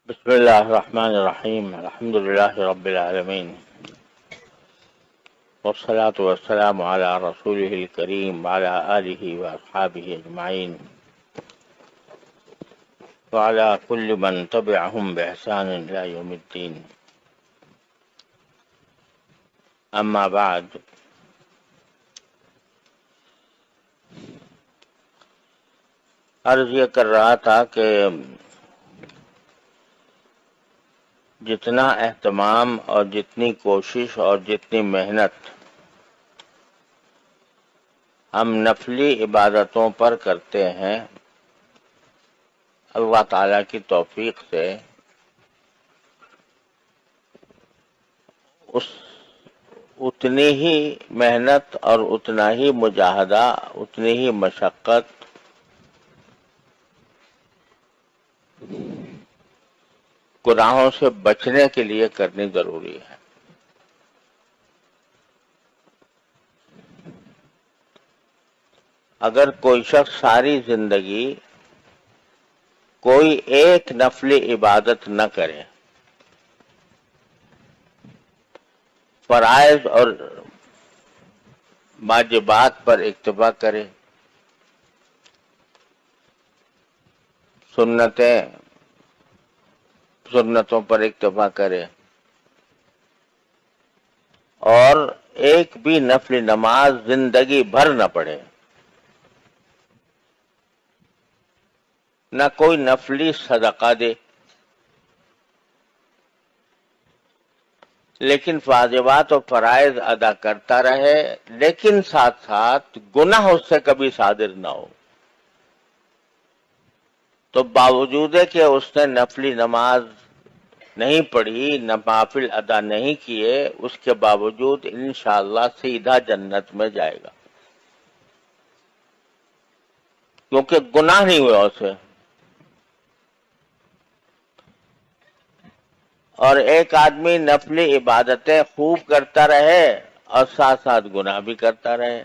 بسم الله الرحمن الرحيم الحمد لله رب العالمين والصلاة والسلام على رسوله الكريم وعلى آله وأصحابه أجمعين وعلى كل من تبعهم بإحسان إلى يوم الدين. أما بعد، عرض یہ کر رہا تھا کہ جتنا اہتمام اور جتنی کوشش اور جتنی محنت ہم نفلی عبادتوں پر کرتے ہیں اللہ تعالیٰ کی توفیق سے، اتنی ہی محنت اور اتنا ہی مجاہدہ، اتنی ہی مشقت گناہوں سے بچنے کے لیے کرنی ضروری ہے۔ اگر کوئی شخص ساری زندگی کوئی ایک نفلی عبادت نہ کرے، فرائض اور واجبات پر اکتفا کرے، سنتوں پر اکتفا کرے اور ایک بھی نفلی نماز زندگی بھر نہ پڑھے، نہ کوئی نفلی صدقہ دے، لیکن واجبات اور فرائض ادا کرتا رہے، لیکن ساتھ ساتھ گناہ اس سے کبھی صادر نہ ہو، تو باوجود کہ اس نے نفلی نماز نہیں پڑھی، نوافل ادا نہیں کیے، اس کے باوجود انشاءاللہ سیدھا جنت میں جائے گا، کیونکہ گناہ نہیں ہوا اسے۔ اور ایک آدمی نفلی عبادتیں خوب کرتا رہے اور ساتھ ساتھ گناہ بھی کرتا رہے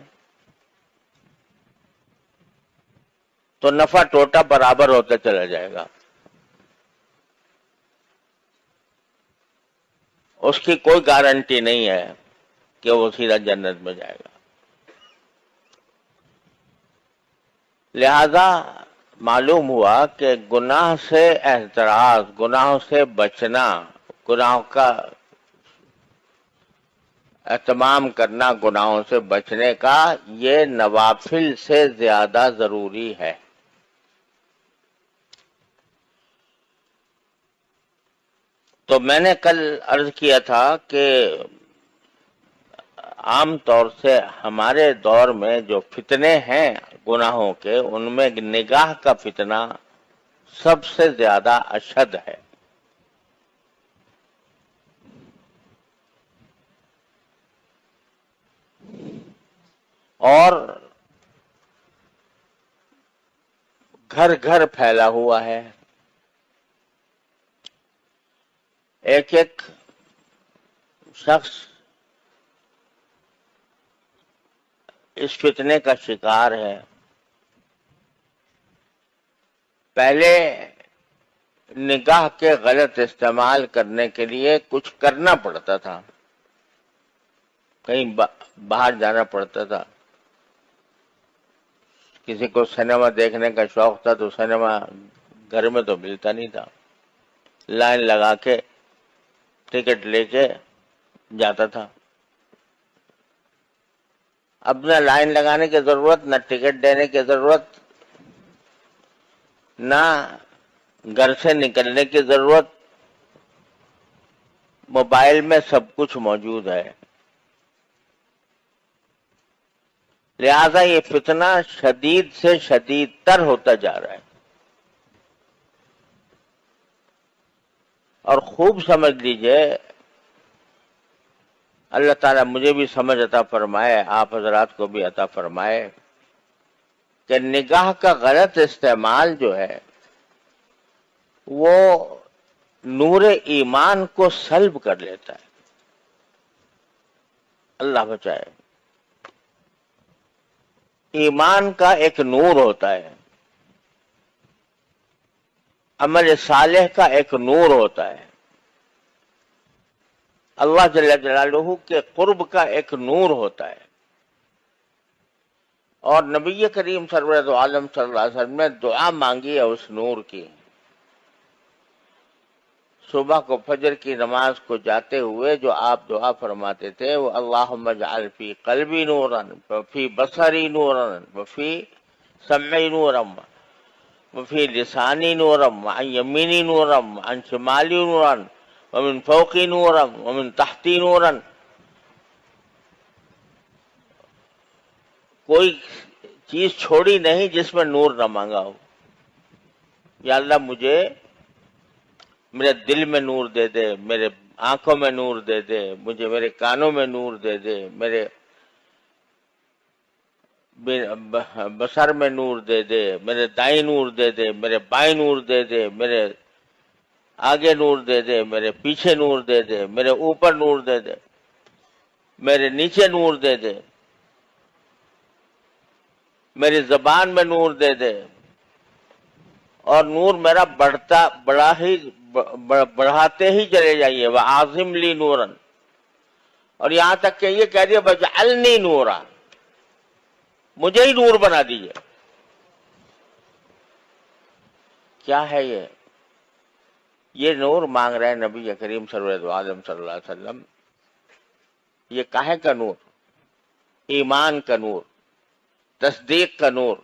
تو نفع ٹوٹا برابر ہوتا چلا جائے گا، اس کی کوئی گارنٹی نہیں ہے کہ وہ سیدھا جنت میں جائے گا۔ لہذا معلوم ہوا کہ گناہ سے احتراز، گناہوں سے بچنا، گناہوں کا اہتمام کرنا، گناہوں سے بچنے کا، یہ نوافل سے زیادہ ضروری ہے۔ تو میں نے کل عرض کیا تھا کہ عام طور سے ہمارے دور میں جو فتنے ہیں گناہوں کے، ان میں نگاہ کا فتنہ سب سے زیادہ اشد ہے۔ اور گھر گھر پھیلا ہوا ہے، ایک ایک شخص اس فتنے کا شکار ہے۔ پہلے نگاہ کے غلط استعمال کرنے کے لیے کچھ کرنا پڑتا تھا، کہیں باہر جانا پڑتا تھا، کسی کو سنیما دیکھنے کا شوق تھا تو سنیما گھر میں تو ملتا نہیں تھا، لائن لگا کے ٹکٹ لے کے جاتا تھا۔ اب نہ لائن لگانے کی ضرورت، نہ ٹکٹ دینے کی ضرورت، نہ گھر سے نکلنے کی ضرورت، موبائل میں سب کچھ موجود ہے۔ لہذا یہ فتنہ شدید سے شدید تر ہوتا جا رہا ہے، اور خوب سمجھ لیجئے، اللہ تعالیٰ مجھے بھی سمجھ عطا فرمائے، آپ حضرات کو بھی عطا فرمائے، کہ نگاہ کا غلط استعمال جو ہے وہ نور ایمان کو سلب کر لیتا ہے۔ اللہ بچائے۔ ایمان کا ایک نور ہوتا ہے، عمل صالح کا ایک نور ہوتا ہے، اللہ جل جلالہ کے قرب کا ایک نور ہوتا ہے. اور نبی کریم سرور دو عالم صلی اللہ علیہ وسلم نے دعا مانگی ہے اس نور کی. صبح کو فجر کی نماز کو جاتے ہوئے جو آپ دعا فرماتے تھے وہ اللہم اجعل فی قلبی نورا وفی بصری نورا وفی سمعی نورا وفی لسانی نورا وعن یمینی نورا وعن شمالی نورا ومن فوقی نورا ومن تحتی نورا. کوئی چیز چھوڑی نہیں جس میں نور نہ مانگا ہو. یا اللہ مجھے میرے دل میں نور دے دے، میرے آنکھوں میں نور دے دے، مجھے میرے کانوں میں نور دے دے، میرے بصر میں نور دے دے، میرے دائیں نور دے دے، میرے بائیں نور دے دے، میرے آگے نور دے دے، میرے پیچھے نور دے دے، میرے اوپر نور دے دے، میرے نیچے نور دے دے، میری زبان میں نور دے دے. اور نور میرا بڑھاتے ہی چلے جائیے. وَعَظِمْ لِي نُورًا. اور یہاں تک کہ یہ کہہ دیا وَاجْعَلْنِي نُورًا، مجھے ہی نور بنا دیجیے. کیا ہے یہ نور مانگ رہے ہیں نبی کریم صلی اللہ علیہ وسلم. یہ کاہے کا نور؟ ایمان کا نور، تصدیق کا نور،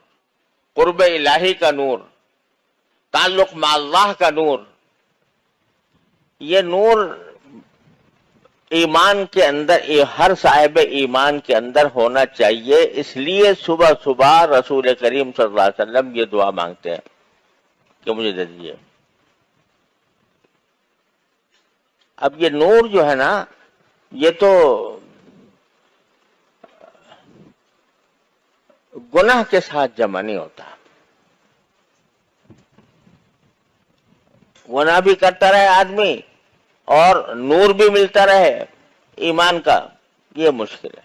قرب الہی کا نور، تعلق مع اللہ کا نور. یہ نور ایمان کے اندر، ہر صاحب ایمان کے اندر ہونا چاہیے. اس لیے صبح صبح رسول کریم صلی اللہ علیہ وسلم یہ دعا مانگتے ہیں کہ مجھے دے دیجیے. اب یہ نور جو ہے نا، یہ تو گناہ کے ساتھ جمع نہیں ہوتا. گناہ بھی کرتا رہے آدمی اور نور بھی ملتا رہے ایمان کا، یہ مشکل ہے.